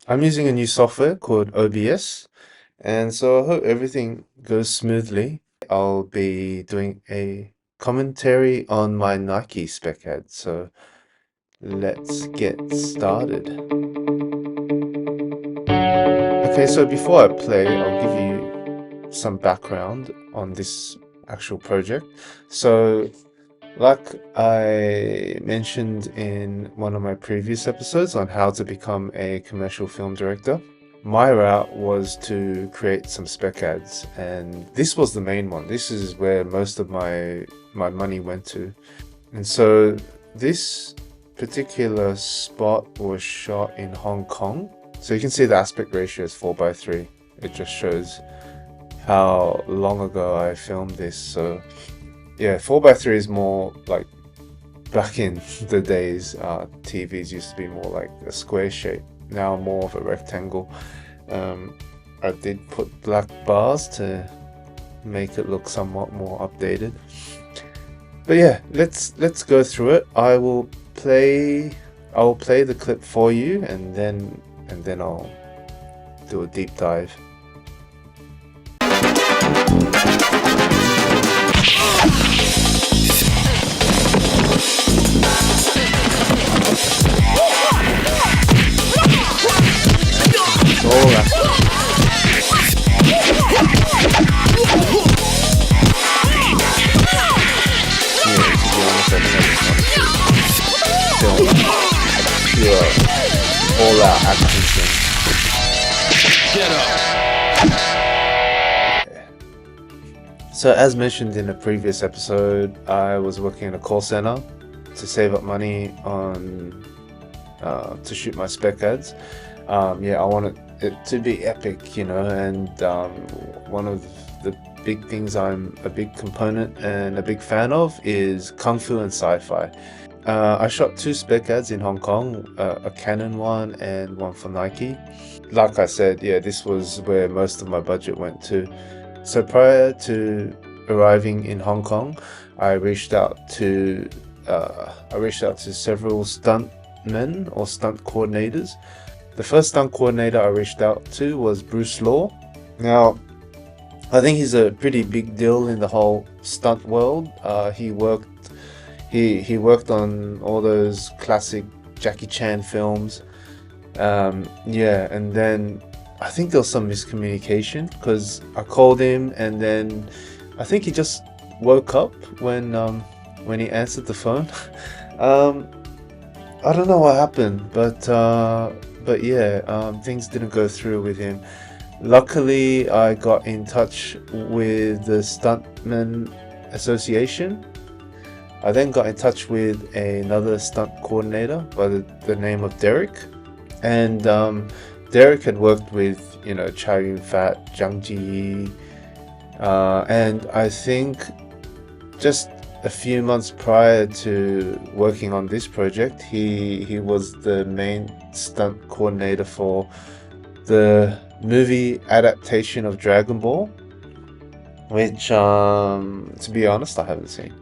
I'm using a new software called OBS, and so I hope everything goes smoothly. I'll be doing a commentary on my Nike spec ad, so let's get started. Okay, so before I play, I'll give you some background on this actual project. So, like I mentioned in one of my previous episodes on how to become a commercial film director, my route was to create some spec ads, and this was the main one. This is where most of my money went to. And so this particular spot was shot in Hong Kong. So you can see the aspect ratio is 4:3. It just shows how long ago I filmed this. So yeah, 4:3 is more like back in the days, TVs used to be more like a square shape, now more of a rectangle. I did put black bars to make it look somewhat more updated. But yeah, let's go through it. I will play the clip for you, and then I'll do a deep dive. It's all pure all-out action scene. Get up. So as mentioned in a previous episode, I was working in a call center to save up money on to shoot my spec ads. Yeah, I wanted it to be epic, and one of the big things I'm a big component and a big fan of is Kung Fu and sci-fi. I shot 2 spec ads in Hong Kong, a Canon one and one for Nike. Like I said, yeah, this was where most of my budget went to. So prior to arriving in Hong Kong, I reached out to several stuntmen or stunt coordinators. The first stunt coordinator I reached out to was Bruce Law. Now, I think he's a pretty big deal in the whole stunt world. He worked on all those classic Jackie Chan films. Yeah, and then I think there was some miscommunication because I called him, and then I think he just woke up when he answered the phone. I don't know what happened, but yeah, things didn't go through with him. Luckily, I got in touch with the Stuntmen Association. I then got in touch with another stunt coordinator by the name of Derek, and Derek had worked with Chow Yun Fat, Zhang Ji, and I think just a few months prior to working on this project, he was the main stunt coordinator for the movie adaptation of Dragon Ball, which to be honest I haven't seen.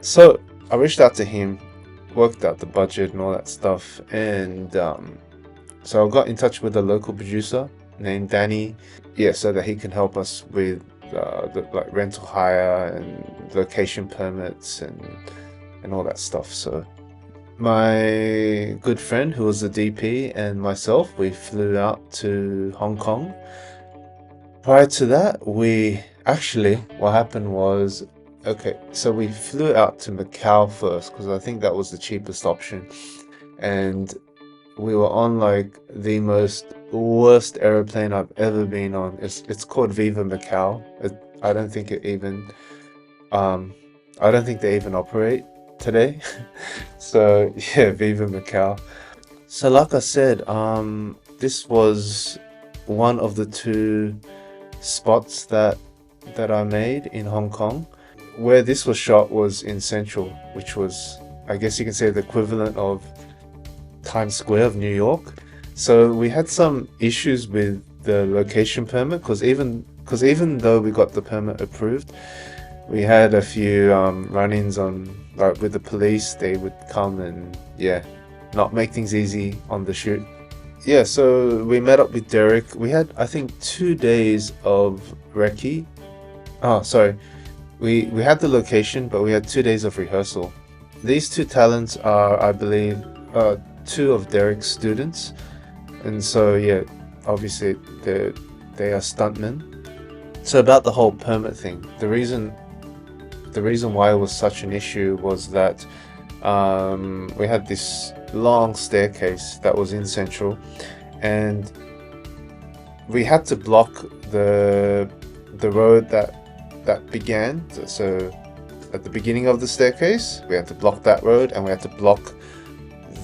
So I reached out to him, worked out the budget and all that stuff, and so I got in touch with a local producer named Danny, yeah, so that he can help us with the like rental hire and location permits and all that stuff. So my good friend who was the DP and myself, we flew out to Hong Kong. Prior to that, what happened was, okay, so we flew out to Macau first because I think that was the cheapest option, and we were on like the worst airplane I've ever been on. It's called Viva Macau. I don't think it even I don't think they even operate today. So yeah, Viva Macau. So like I said, this was one of the 2 spots that I made in Hong Kong. Where this was shot was in Central, which was, I guess you can say, the equivalent of Times Square of New York. So we had some issues with the location permit because even though we got the permit approved, we had a few run-ins on like with the police. They would come and not make things easy on the shoot. yeah, so we met up with Derek. We had, I think, 2 days of recce. Oh, sorry. We had the location, but we had 2 days of rehearsal. These two talents are, I believe, two of Derek's students, and so yeah, obviously they are stuntmen. So about the whole permit thing, the reason why it was such an issue was that we had this long staircase that was in Central, and we had to block the road that began. So at the beginning of the staircase, we had to block that road, and we had to block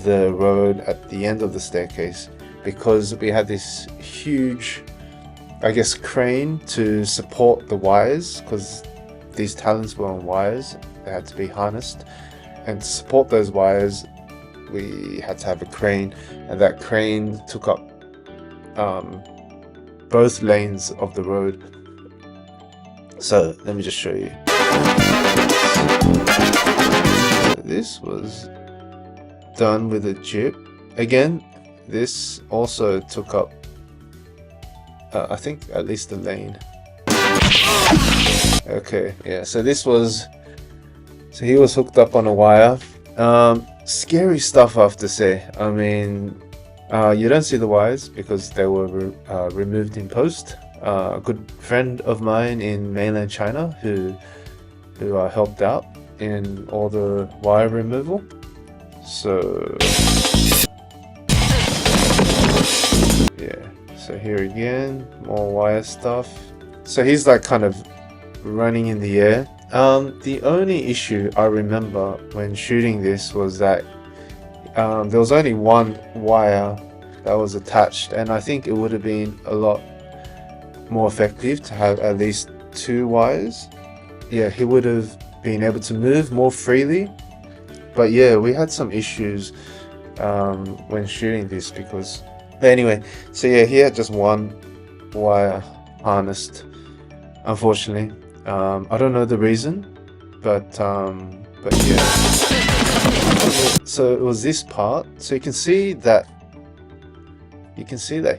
the road at the end of the staircase because we had this huge, I guess, crane to support the wires, because these talents were on wires. They had to be harnessed, and to support those wires we had to have a crane, and that crane took up both lanes of the road. So let me just show you. This was done with a jib. Again, this also took up I think at least a lane. Okay, yeah, so he was hooked up on a wire. Scary stuff, I have to say. I mean, you don't see the wires because they were removed in post. A good friend of mine in mainland China who helped out in all the wire removal. So yeah, so here again, more wire stuff. So he's like kind of running in the air. The only issue I remember when shooting this was that there was only one wire that was attached, and I think it would have been a lot more effective to have at least two wires. Yeah, he would have been able to move more freely. But yeah, we had some issues when shooting this because... But anyway, so yeah, he had just one wire harnessed, unfortunately. I don't know the reason, but yeah. So it was this part. So you can see that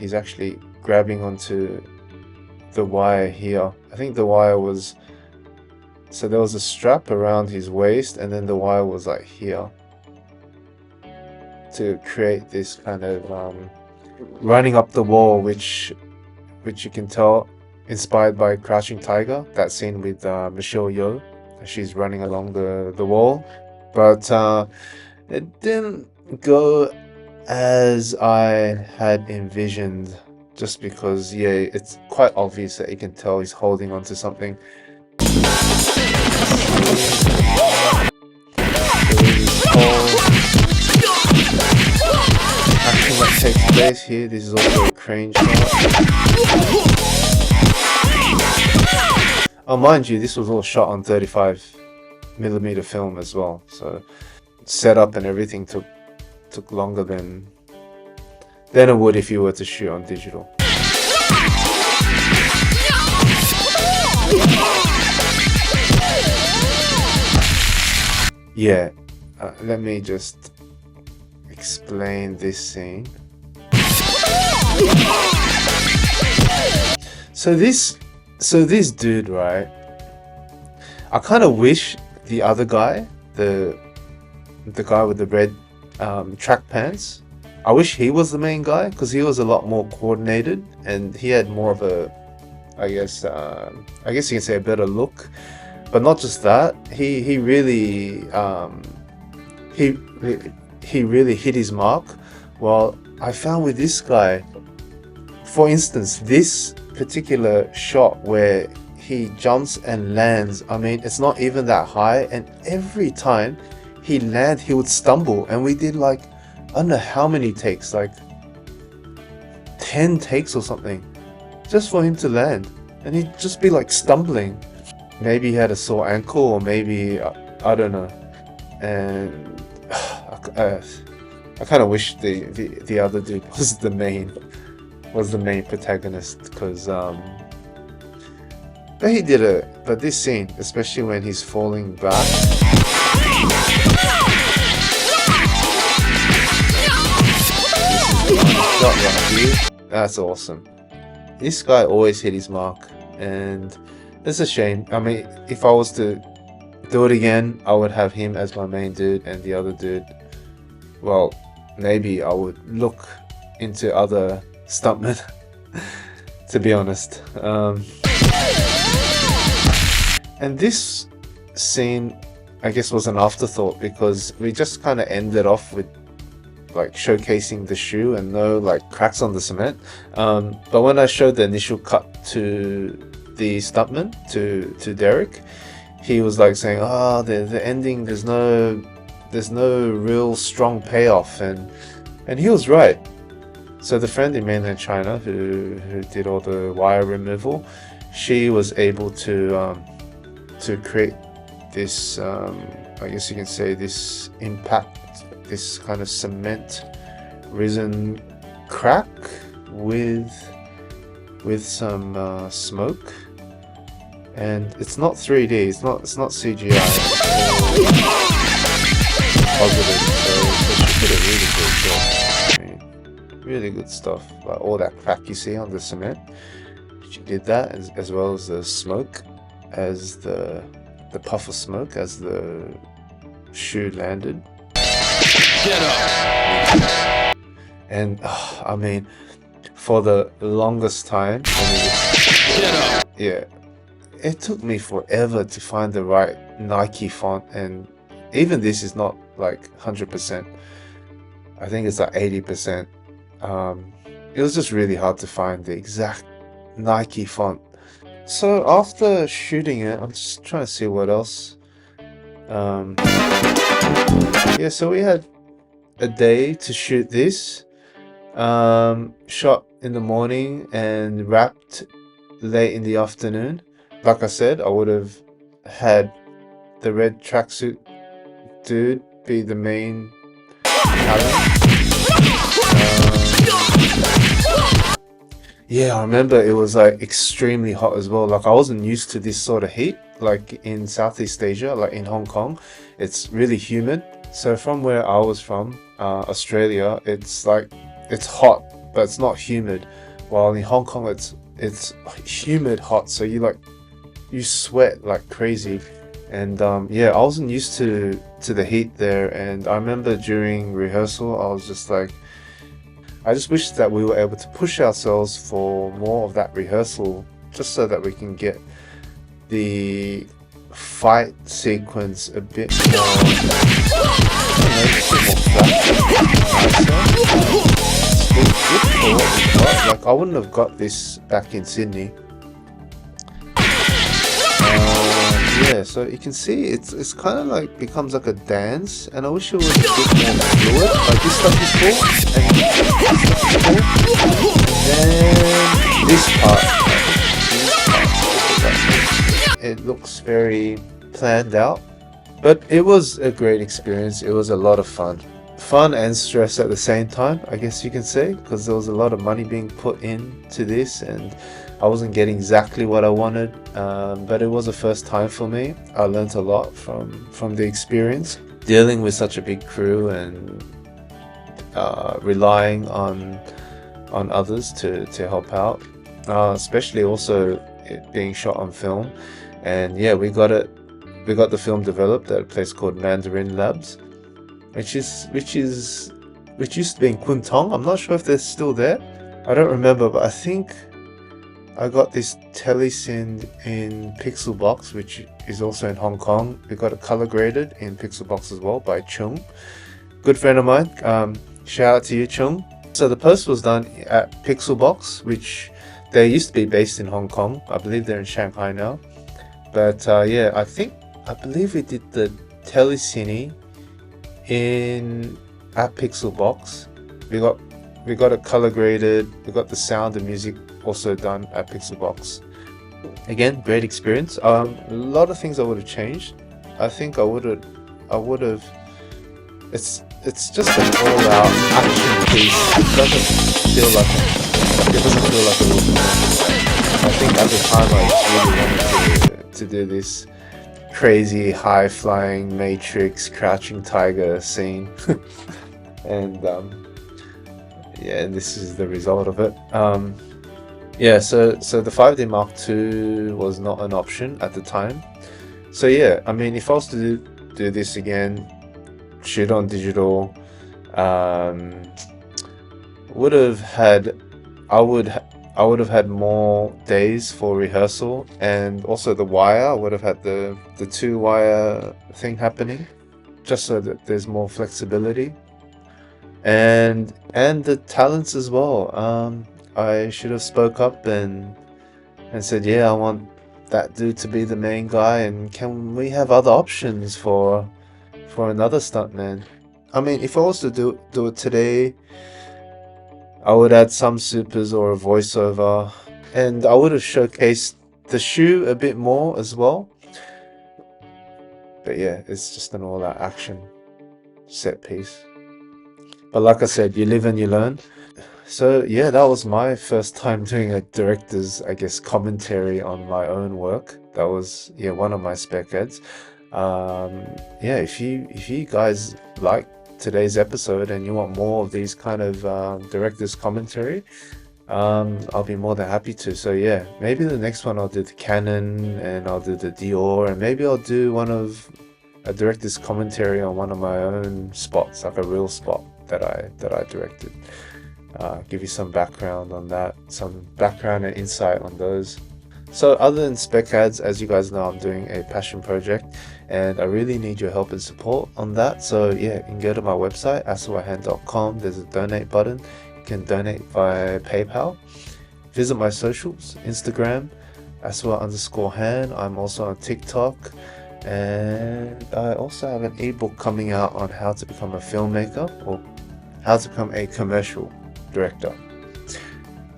he's actually grabbing onto the wire here. I think the wire was... So there was a strap around his waist, and then the wire was like here to create this kind of running up the wall, which you can tell inspired by Crouching Tiger, that scene with Michelle Yeoh. She's running along the wall, but it didn't go as I had envisioned, just because yeah, it's quite obvious that you can tell he's holding onto something. Action that takes place here. This is also a crane shot. Oh, mind you, this was all shot on 35mm film as well, so setup and everything took longer than it would if you were to shoot on digital. Yeah, let me just explain this scene. So this dude, right? I kind of wish the other guy, the guy with the red track pants, I wish he was the main guy, because he was a lot more coordinated and he had more of a, I guess you can say, a better look. But not just that, he really hit his mark. Well, I found with this guy, for instance, this particular shot where he jumps and lands, I mean, it's not even that high, and every time he lands, he would stumble, and we did like, I don't know how many takes, like 10 takes or something, just for him to land, and he'd just be like stumbling. Maybe he had a sore ankle, or maybe I don't know. And I kind of wish the other dude was the main protagonist, because but he did it. But this scene, especially when he's falling back, shot right here. That's awesome. This guy always hit his mark, and it's a shame. I mean, if I was to do it again, I would have him as my main dude, and the other dude, well, maybe I would look into other stuntmen, to be honest. And this scene, I guess, was an afterthought because we just kind of ended off with like showcasing the shoe and no like cracks on the cement. But when I showed the initial cut to the stuntman, to Derek, he was like saying, "Ah, the ending, there's no real strong payoff," and he was right. So the friend in mainland China who did all the wire removal, she was able to create this, I guess you can say, this impact, this kind of cement resin crack with some smoke. And it's not 3D, it's not CGI, it's positive, so she did a really good job. I mean, really good stuff. Like all that crack you see on the cement, she did that, as well as the smoke, as the puff of smoke as the shoe landed. Get up! And I mean, for the longest time, yeah, it took me forever to find the right Nike font, and even this is not like 100%. I think it's like 80%. It was just really hard to find the exact Nike font. So after shooting it, I'm just trying to see what else. Yeah, so we had a day to shoot this. Shot in the morning and wrapped late in the afternoon. Like I said, I would have had the red tracksuit dude be the main talent. Yeah, I remember it was like extremely hot as well. Like I wasn't used to this sort of heat. Like in Southeast Asia, like in Hong Kong, it's really humid. So from where I was from, Australia, it's like it's hot, but it's not humid. While in Hong Kong, it's humid hot. So you sweat like crazy. And yeah, I wasn't used to the heat there. And I remember during rehearsal, I was just like, I just wish that we were able to push ourselves for more of that rehearsal, just so that we can get the fight sequence a bit more, Like I wouldn't have got this back in Sydney. Yeah, so you can see it's kind of like becomes like a dance, and I wish it was a bit more fluid. Like this stuff is cool, and then this part, it looks very planned out, but it was a great experience. It was a lot of fun and stress at the same time, I guess you can say, because there was a lot of money being put into this, and I wasn't getting exactly what I wanted, but it was the first time for me. I learned a lot from the experience, dealing with such a big crew and relying on others to help out, especially also it being shot on film. And yeah, we got the film developed at a place called Mandarin Labs, which used to be in Kwun Tong. I'm not sure if they're still there. I don't remember, but I think I got this telecine in Pixel Box, which is also in Hong Kong. We got it color graded in Pixel Box as well by Chung, good friend of mine. Shout out to you, Chung. So the post was done at Pixel Box, which they used to be based in Hong Kong. I believe they're in Shanghai now. But yeah, I believe we did the telecine at Pixel Box. We got it color graded. We got the sound and music also done at Pixel Box. Again, great experience. A lot of things I would have changed. I think I would have. It's just an all-out action piece. It doesn't feel like a little bit. I think at the time I really wanted to do this crazy high-flying Matrix crouching tiger scene, and yeah, this is the result of it. Yeah, so the 5D Mark II was not an option at the time. So yeah, I mean, if I was to do this again, shoot on digital, um, would have had, I would I would have had more days for rehearsal, and also the wire. I would have had the 2 wire thing happening, just so that there's more flexibility, and the talents as well. I should have spoke up and said, yeah, I want that dude to be the main guy, and can we have other options for another stuntman? I mean, if I was to do it today, I would add some supers or a voiceover, and I would have showcased the shoe a bit more as well. But yeah, it's just an all-out action set piece. But like I said, you live and you learn. So yeah, that was my first time doing a director's, I guess, commentary on my own work. That was, yeah, one of my spec heads. Yeah, if you guys like today's episode and you want more of these kind of director's commentary, I'll be more than happy to. So yeah, maybe the next one I'll do the Canon and I'll do the Dior, and maybe I'll do a director's commentary on one of my own spots, like a real spot that I directed. Give you some background on that, some background and insight on those. So other than spec ads, as you guys know, I'm doing a passion project and I really need your help and support on that. So yeah, you can go to my website, asuahan.com. There's a donate button. You can donate via PayPal. Visit my socials, Instagram, Asua_Han. I'm also on TikTok. And I also have an ebook coming out on how to become a filmmaker, or how to become a commercial director.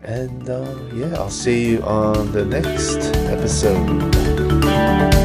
And yeah, I'll see you on the next episode.